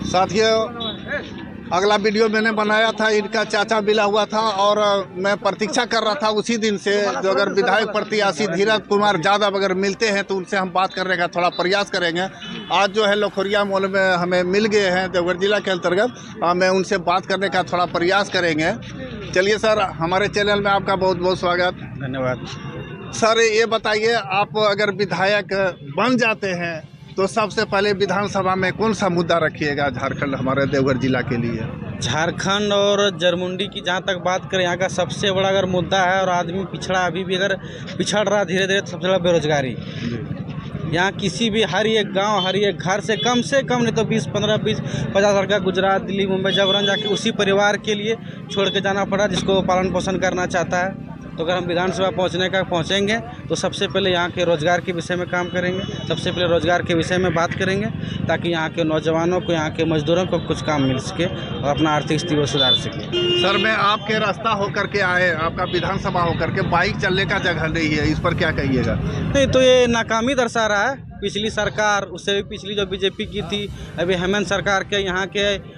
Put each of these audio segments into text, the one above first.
साथियों, अगला वीडियो मैंने बनाया था, इनका चाचा मिला हुआ था और मैं प्रतीक्षा कर रहा था उसी दिन से जो अगर विधायक प्रत्याशी धीरज कुमार यादव अगर मिलते हैं तो उनसे हम बात करने का थोड़ा प्रयास करेंगे। आज जो है लखोरिया मॉल में हमें मिल गए हैं देवघर जिला के अंतर्गत, मैं उनसे बात करने का थोड़ा प्रयास करेंगे। चलिए सर, हमारे चैनल में आपका बहुत बहुत स्वागत। धन्यवाद सर, ये बताइए, आप अगर विधायक बन जाते हैं तो सबसे पहले विधानसभा में कौन सा मुद्दा रखिएगा झारखंड हमारे देवघर जिला के लिए? झारखंड और जरमुंडी की जहाँ तक बात करें, यहाँ का सबसे बड़ा अगर मुद्दा है और आदमी पिछड़ा अभी भी अगर पिछड़ रहा धीरे धीरे, तो सबसे बड़ा बेरोजगारी। यहाँ किसी भी हर एक गांव, हर एक घर से कम नहीं तो 20, 15, 20, 50 लड़का गुजरात, दिल्ली, मुंबई, जबरन जाके उसी परिवार के लिए छोड़ के जाना पड़ा जिसको पालन पोषण करना चाहता है। तो अगर हम विधानसभा पहुँचेंगे तो सबसे पहले यहाँ के रोज़गार के विषय में काम करेंगे, सबसे पहले रोज़गार के विषय में बात करेंगे ताकि यहाँ के नौजवानों को, यहाँ के मजदूरों को कुछ काम मिल सके और अपना आर्थिक स्थिति सुधार सके। सर, मैं आपके रास्ता होकर के आए, आपका विधानसभा होकर के बाइक चलने का जगह नहीं है, इस पर क्या कहिएगा? नहीं तो ये नाकामी दर्शा रहा है पिछली सरकार, उससे भी पिछली जो बीजेपी की थी, अभी हेमंत सरकार के यहाँ के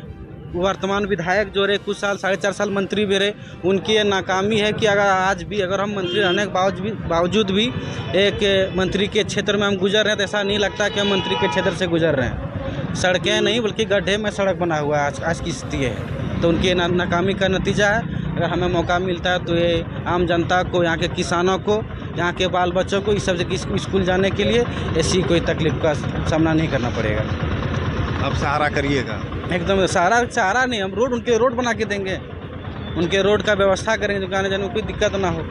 वर्तमान विधायक जो रहे कुछ साल, 4.5 साल मंत्री भी रहे, उनकी ये नाकामी है कि अगर आज भी अगर हम मंत्री रहने के बावजूद भी एक मंत्री के क्षेत्र में हम गुजर रहे हैं तो ऐसा नहीं लगता कि हम मंत्री के क्षेत्र से गुजर रहे हैं। सड़कें नहीं बल्कि गड्ढे में सड़क बना हुआ है आज की स्थिति है। तो उनकी नाकामी का नतीजा है। अगर हमें मौका मिलता है तो ये आम जनता को, यहाँ के किसानों को, यहाँ के बाल बच्चों को इस सब स्कूल जाने के लिए ऐसी कोई तकलीफ का सामना नहीं करना पड़ेगा। आप सहारा करिएगा? एकदम सहारा नहीं, हम उनके रोड बना के देंगे, उनके रोड का व्यवस्था करेंगे जो आने जाने में कोई दिक्कत ना हो।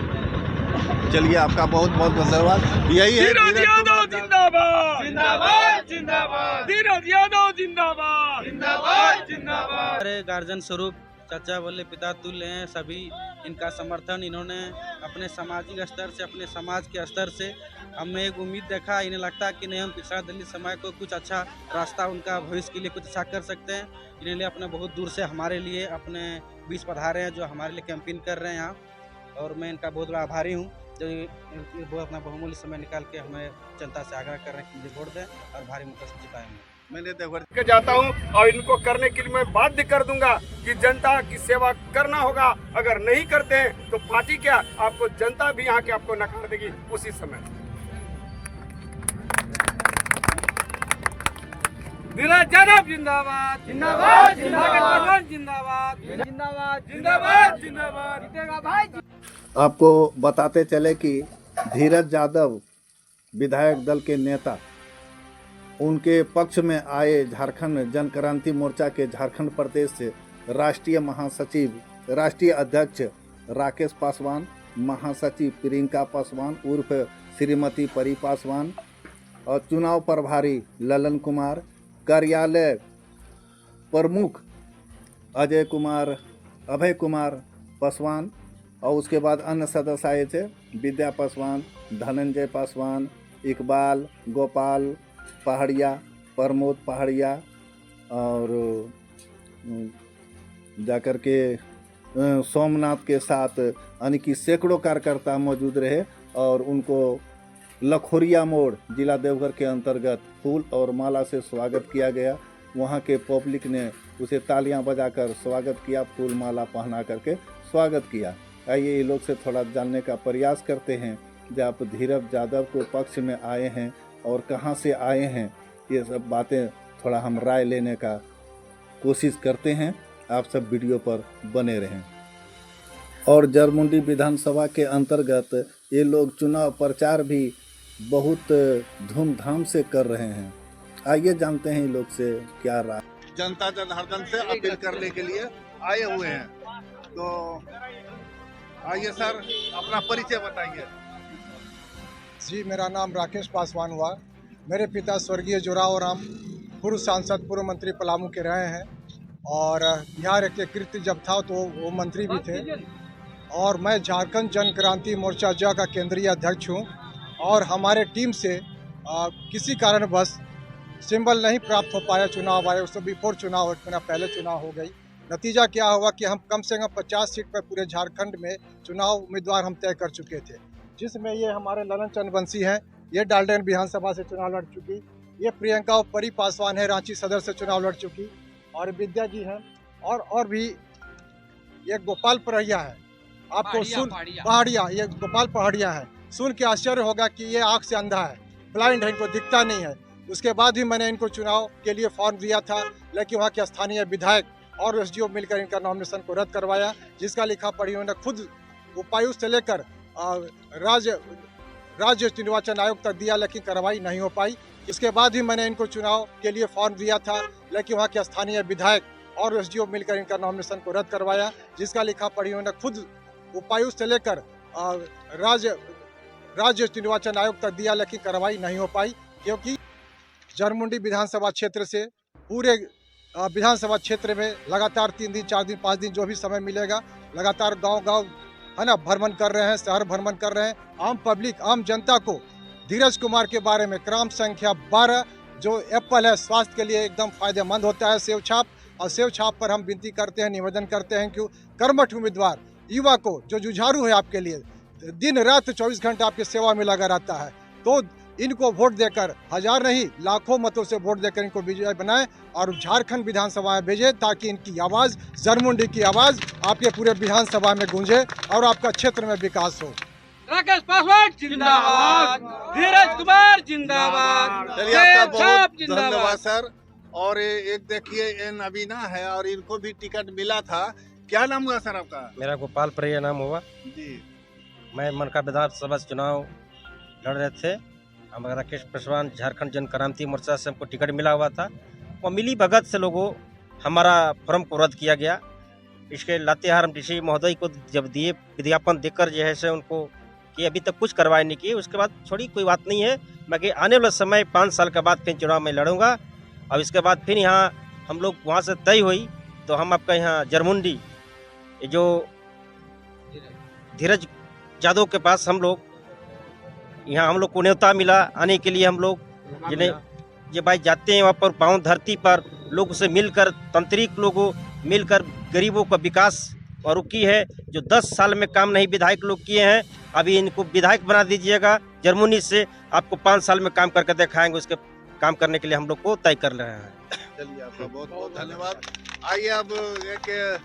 चलिए, आपका बहुत बहुत धन्यवाद। यही है धीरज यादव जिंदाबाद, जिंदाबाद, जिंदाबाद, धीरज यादव जिंदाबाद, जिंदाबाद, जिंदाबाद। हमारे गार्जियन स्वरूप चाचा बोले पिता तुल्य हैं, सभी इनका समर्थन इन्होंने अपने सामाजिक स्तर से, अपने समाज के स्तर से हमें एक उम्मीद देखा। इन्हें लगता कि नहीं, हम पिछड़ा दलित समाज को कुछ अच्छा रास्ता, उनका भविष्य के लिए कुछ अच्छा कर सकते हैं। इन्हें अपने बहुत दूर से हमारे लिए अपने बीच पधारे हैं, जो हमारे लिए कैंपेन कर रहे हैं यहाँ, और मैं इनका बहुत बड़ा आभारी हूँ जो वो अपना बहुमूल्य समय निकाल के हमें जनता से आग्रह कर रहे हैं कि मुझे वोट दें और भारी मत से जिताएंगे। मैंने देवघर के जाता हूं और इनको करने के लिए मैं बाध्य कर दूंगा कि जनता की सेवा करना होगा। अगर नहीं करते हैं तो पार्टी क्या, आपको जनता भी यहाँ के आपको नकार देगी उसी समय। धीरज यादव जिंदाबाद, जिंदाबाद, जिंदाबाद, जिंदाबाद, जिंदाबाद, जिंदाबाद, जिंदाबाद, जीतेगा भाई। आपको बताते चले कि धीरज यादव विधायक दल के नेता, उनके पक्ष में आए झारखंड जन क्रांति मोर्चा के झारखंड प्रदेश से राष्ट्रीय महासचिव, राष्ट्रीय अध्यक्ष राकेश पासवान, महासचिव प्रियंका पासवान उर्फ श्रीमती परी पासवान और चुनाव प्रभारी ललन कुमार, कार्यालय प्रमुख अभय कुमार पासवान और उसके बाद अन्य सदस्य आए थे, विद्या पासवान, धनंजय पासवान, इकबाल, गोपाल पहाड़िया, प्रमोद पहाड़िया और जाकर के सोमनाथ के साथ यानी कि सैकड़ों कार्यकर्ता मौजूद रहे और उनको लखोरिया मोड़ जिला देवघर के अंतर्गत फूल और माला से स्वागत किया गया। वहाँ के पब्लिक ने उसे तालियां बजाकर स्वागत किया, फूल माला पहना करके स्वागत किया। आइए ये लोग से थोड़ा जानने का प्रयास करते हैं जब आप धीरज यादव को पक्ष में आए हैं और कहाँ से आए हैं, ये सब बातें थोड़ा हम राय लेने का कोशिश करते हैं। आप सब वीडियो पर बने रहें। और जरमुंडी विधानसभा के अंतर्गत ये लोग चुनाव प्रचार भी बहुत धूमधाम से कर रहे हैं। आइए जानते हैं इन लोग से क्या राय। जनता जनार्दन से अपील करने के लिए आए हुए हैं, तो आइए सर, अपना परिचय बताइए। जी, मेरा नाम राकेश पासवान हुआ। मेरे पिता स्वर्गीय जोराव राम पूर्व सांसद, पूर्व मंत्री पलामू के रहे हैं और बिहार एकीकृत जब था तो वो मंत्री भी थे। और मैं झारखंड जन क्रांति मोर्चा ज का केंद्रीय अध्यक्ष हूँ और हमारे टीम से किसी कारणवश सिंबल नहीं प्राप्त हो पाया चुनाव आयोग से। बिफोर चुनाव, मेरा पहले चुनाव हो गई। नतीजा क्या हुआ कि हम कम से कम 50 सीट पर पूरे झारखंड में चुनाव उम्मीदवार हम तय कर चुके थे, जिसमें ये हमारे ललन चंद्रवंशी हैं, ये डाल्टन विधानसभा से चुनाव लड़ चुकी। ये प्रियंका और परी पासवान है, रांची सदर से चुनाव लड़ चुकी। और विद्या जी हैं और भी एक गोपाल पहाड़िया है। आपको सुन पहाड़िया, ये गोपाल पहाड़िया है। सुन के आश्चर्य होगा कि ये आँख से अंधा है, ब्लाइंड है, इनको दिखता नहीं है। उसके बाद भी मैंने इनको चुनाव के लिए फॉर्म दिया था, लेकिन वहाँ के स्थानीय विधायक और एसडीओ मिलकर इनका नॉमिनेशन को रद्द करवाया, जिसका लिखा पढ़ी उन्होंने खुद उपायुक्त से लेकर राज्य निर्वाचन आयोग तक दिया, लेकिन कार्रवाई नहीं हो पाई। इसके बाद भी मैंने इनको चुनाव के लिए फॉर्म दिया था, लेकिन वहाँ के स्थानीय विधायक और एसडीओ मिलकर इनका नॉमिनेशन को रद्द करवाया, जिसका लिखा पढ़ी उन्होंने खुद उपायुक्त से लेकर राज्य निर्वाचन आयोग तक दिया, लेकिन कार्रवाई नहीं हो पाई। क्योंकि जरमुंडी विधानसभा क्षेत्र से पूरे विधानसभा क्षेत्र में लगातार 3 दिन 4 दिन 5 दिन जो भी समय मिलेगा, लगातार गांव है ना भ्रमण कर रहे हैं, शहर भ्रमण कर रहे हैं। आम पब्लिक, आम जनता को धीरज कुमार के बारे में क्रम संख्या 12 जो एप्पल है, स्वास्थ्य के लिए एकदम फायदेमंद होता है सेव छाप, और सेव छाप पर हम विनती करते हैं, निवेदन करते हैं कि कर्मठ उम्मीदवार युवा को जो जुझारू है आपके लिए, दिन रात 24 घंटे आपकी सेवा में लगा रहता है, तो इनको वोट देकर, हजार नहीं लाखों मतों से वोट देकर इनको विजय बनाएं और झारखंड विधानसभा में भेजें, ताकि इनकी आवाज़, जरमुंडी की आवाज़ आपके पूरे विधानसभा में गूंजे और आपका क्षेत्र में विकास हो। राकेश पासवान जिंदाबाद, धीरज कुमार जिंदाबाद, चलिए, आपका बहुत जिंदाबाद। धन्यवाद सर। और एक देखिए, ये नवीना है और इनको भी टिकट मिला था। क्या नाम हुआ सर आपका? मेरा गोपाल प्रिय नाम हुआ जी। मैं मनका विधानसभा चुनाव लड़ रहे थे। हम राकेश पासवान झारखंड जन क्रांति मोर्चा से हमको टिकट मिला हुआ था, और मिली भगत से लोगों हमारा फॉर्म को रद्द किया गया। इसके लातेहार डीसी महोदय को जब दिए विज्ञापन देकर जो है से उनको कि अभी तक कुछ कार्रवाई नहीं की, उसके बाद छोड़ी कोई बात नहीं है, बाकी आने वाला समय 5 साल के बाद फिर चुनाव में लड़ूंगा। और इसके बाद फिर यहाँ हम लोग वहाँ से तय हुई तो हम आपका यहाँ जरमुंडी जो धीरज यादव के पास हम लोग यहाँ हम लोग को न्योता मिला आने के लिए। हम लोग जिन्हें ये भाई जाते हैं वहाँ पर पाँव धरती पर लोग से मिलकर, तांत्रिक लोगों मिलकर गरीबों का विकास और की है, जो 10 साल में काम नहीं विधायक लोग किए हैं, अभी इनको विधायक बना दीजिएगा जर्मनी से, आपको 5 साल में काम करके दिखाएंगे। उसके काम करने के लिए हम लोग को तय कर रहे हैं। चलिए, आपका बहुत बहुत धन्यवाद। आइए अब एक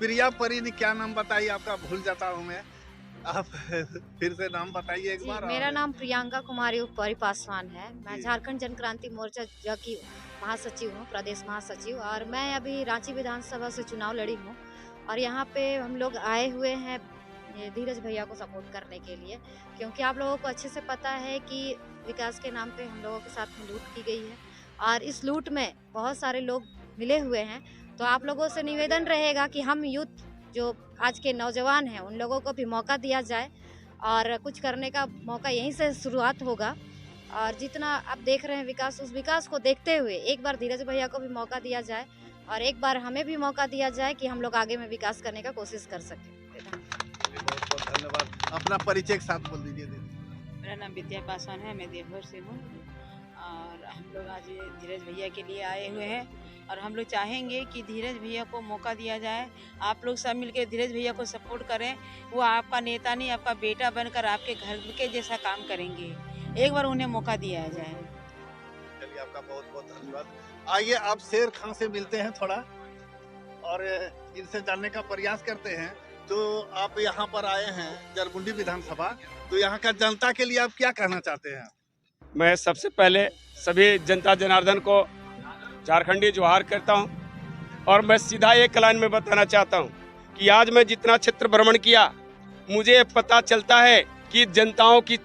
प्रिया परी ने क्या नाम बताइए आपका? भूल जाता हूँ मैं, आप फिर से नाम बताइए एक बार। मेरा नाम प्रियंका कुमारी परी पासवान है। मैं झारखंड जन क्रांति मोर्चा की महासचिव हूँ, प्रदेश महासचिव, और मैं अभी रांची विधानसभा से चुनाव लड़ी हूँ। और यहाँ पे हम लोग आए हुए हैं धीरज भैया को सपोर्ट करने के लिए, क्योंकि आप लोगों को अच्छे से पता है कि विकास के नाम पे हम लोगों के साथ में लूट की गई है, और इस लूट में बहुत सारे लोग मिले हुए हैं। तो आप लोगों से निवेदन रहेगा कि हम यूथ जो आज के नौजवान हैं उन लोगों को भी मौका दिया जाए, और कुछ करने का मौका यहीं से शुरुआत होगा। और जितना आप देख रहे हैं विकास, उस विकास को देखते हुए एक बार धीरज भैया को भी मौका दिया जाए, और एक बार हमें भी मौका दिया जाए कि हम लोग आगे में विकास करने का कोशिश कर सकें। बहुत बहुत धन्यवाद। अपना परिचय के साथ बोल दीजिए। मेरा नाम विद्या पासवान है, मैं देवघर से हूँ, और हम लोग आज धीरज भैया के लिए आए हुए हैं, और हम लोग चाहेंगे कि धीरज भैया को मौका दिया जाए। आप लोग सब मिलकर धीरज भैया को सपोर्ट करें। वो आपका नेता नहीं, आपका बेटा बनकर आपके घर के जैसा काम करेंगे। एक बार उन्हें मौका दिया जाए। चलिए, आपका बहुत बहुत धन्यवाद। आइए आप शेर खान से मिलते हैं थोड़ा, और इनसे जानने का प्रयास करते हैं। तो आप यहाँ पर आए हैं जरमुंडी विधानसभा, तो यहाँ का जनता के लिए आप क्या कहना चाहते हैं? मैं सबसे पहले सभी जनता जनार्दन को झारखंडी जोहार करता हूं, और मैं सीधा एक लाइन में बताना चाहता हूं कि आज मैं जितना क्षेत्र भ्रमण किया, मुझे पता चलता है कि जनताओं की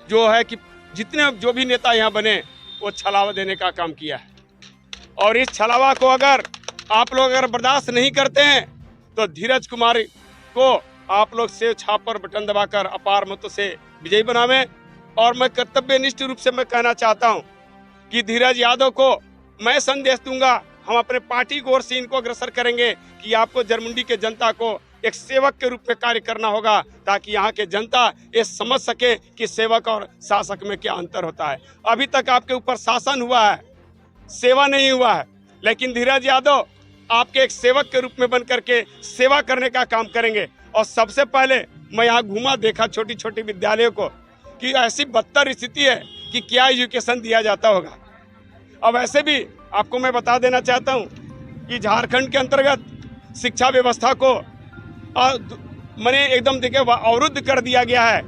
जो है कि जितने जो भी नेता यहाँ बने वो छलावा देने का काम किया है, और इस छलावा को अगर आप लोग बर्दाश्त नहीं करते हैं तो धीरज कुमार को आप लोग सेव छाप पर बटन दबाकर अपार मतों से विजयी बनावें। और मैं कर्तव्यनिष्ठ रूप से मैं कहना चाहता हूं कि धीरज यादव को मैं संदेश दूंगा, हम अपने पार्टी की ओर से इनको अग्रसर करेंगे कि आपको जरमुंडी के जनता को एक सेवक के रूप में कार्य करना होगा, ताकि यहाँ के जनता ये समझ सके कि सेवक और शासक में क्या अंतर होता है। अभी तक आपके ऊपर शासन हुआ है, सेवा नहीं हुआ है, लेकिन धीरज यादव आपके एक सेवक के रूप में बन करके सेवा करने का काम करेंगे। और सबसे पहले मैं यहाँ घूमा, देखा छोटी छोटी विद्यालयों को कि ऐसी बदतर स्थिति है कि क्या एजुकेशन दिया जाता होगा। अब ऐसे भी आपको मैं बता देना चाहता हूँ कि झारखंड के अंतर्गत शिक्षा व्यवस्था को मैंने एकदम देखिए अवरुद्ध कर दिया गया है।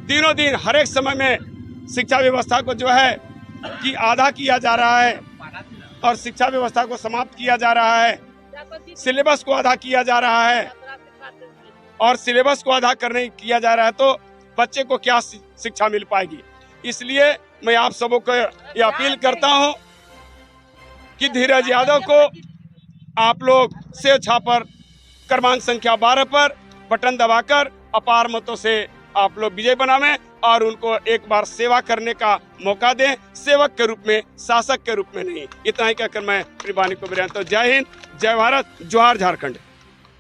दिनों दिन हर एक समय में शिक्षा व्यवस्था को जो है कि आधा किया जा रहा है और शिक्षा व्यवस्था को समाप्त किया जा रहा है, सिलेबस को आधा किया जा रहा है और सिलेबस को आधा करने किया जा रहा है तो बच्चे को क्या शिक्षा मिल पाएगी। इसलिए मैं आप सबों को ये अपील करता हूं कि धीरज यादव को आप लोग सेव छापर क्रमांक संख्या 12 पर बटन दबाकर अपार मतों से आप लोग विजय बनावें और उनको एक बार सेवा करने का मौका दें, सेवक के रूप में, शासक के रूप में नहीं। इतना ही कहकर मैं अपनी वाणी को विराम देता हूं। जय हिंद, जय भारत, जोहार झारखंड।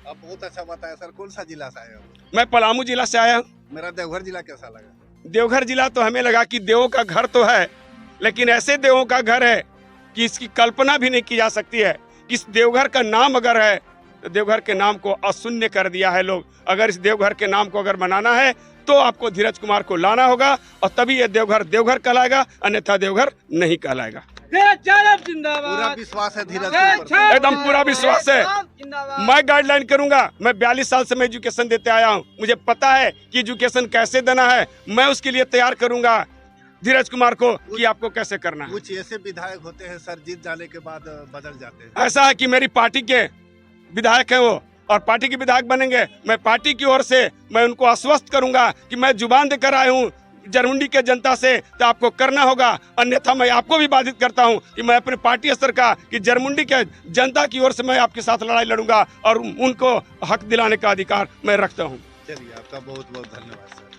आप बहुत अच्छा बताया सर। कौन सा जिला से आए हो? मैं पलामू जिला से आया हूँ। मेरा देवघर जिला कैसा लगा? देवघर जिला तो हमें लगा कि देवों का घर तो है, लेकिन ऐसे देवों का घर है कि इसकी कल्पना भी नहीं की जा सकती है। इस देवघर का नाम अगर है तो देवघर के नाम को अशून्य कर दिया है लोग। अगर इस देवघर के नाम को अगर बनाना है तो आपको धीरज कुमार को लाना होगा और तभी ये देवघर देवघर कहलाएगा, अन्यथा देवघर नहीं कहलाएगा। पूरा विश्वास है धीरज के ऊपर? एकदम पूरा विश्वास है। मैं गाइडलाइन करूंगा। मैं 42 साल से मैं एजुकेशन देते आया हूं, मुझे पता है कि एजुकेशन कैसे देना है। मैं उसके लिए तैयार करूंगा धीरज कुमार को कि आपको कैसे करना है। कुछ ऐसे विधायक होते हैं सर, जीत जाने के बाद बदल जाते हैं। ऐसा है कि मेरी पार्टी के विधायक है वो और पार्टी के विधायक बनेंगे। मैं पार्टी की ओर से मैं उनको आश्वस्त करूंगा कि मैं जुबान देकर आया हूँ जरमुंडी के जनता से, तो आपको करना होगा, अन्यथा मैं आपको भी बाधित करता हूं कि मैं अपने पार्टी स्तर का कि जरमुंडी के जनता की ओर से मैं आपके साथ लड़ाई लड़ूंगा और उनको हक दिलाने का अधिकार मैं रखता हूं। चलिए, आपका बहुत बहुत धन्यवाद सर।